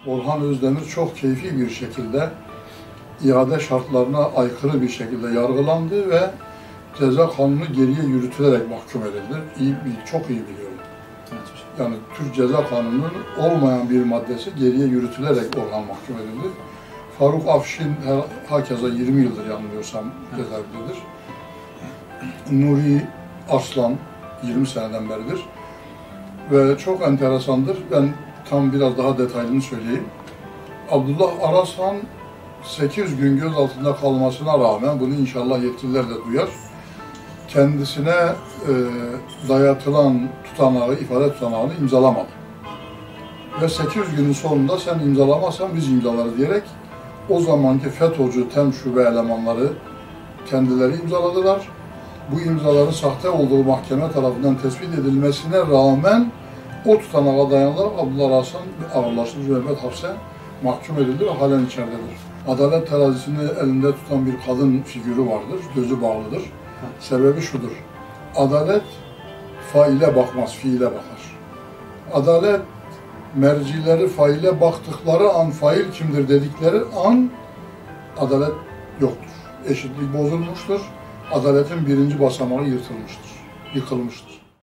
Orhan Özdemir çok keyfi bir şekilde iade şartlarına aykırı bir şekilde yargılandı ve ceza kanunu geriye yürütülerek mahkum edildi. Çok iyi biliyorum. Yani Türk Ceza Kanunu'nun olmayan bir maddesi geriye yürütülerek Orhan mahkum edildi. Faruk Afşin hakeza 20 yıldır yanılmıyorsam cezaevindedir. Nuri Arslan 20 seneden beridir. Ve çok enteresandır. Ben tam biraz daha detaylını söyleyeyim. Abdullah Araslan 8 gün gözaltında kalmasına rağmen, bunu inşallah yetkililer de duyar, kendisine dayatılan tutanağı, ifade tutanağını imzalamadı. Ve 8 günün sonunda sen imzalamazsan biz imzalarız diyerek o zamanki FETÖ'cü TEM şube elemanları kendileri imzaladılar. Bu imzaların sahte olduğu mahkeme tarafından tespit edilmesine rağmen o tutanağa dayanarak Abdullah Araslan ağırlaştırıcı müebbet hapse mahkum edildi ve halen içeridedir. Adalet terazisini elinde tutan bir kadın figürü vardır, gözü bağlıdır. Sebebi şudur: adalet faile bakmaz, fiile bakar. Adalet mercileri faile baktıkları an, fail kimdir dedikleri an adalet yoktur. Eşitlik bozulmuştur. Adaletin birinci basamağı yırtılmıştır, yıkılmıştır.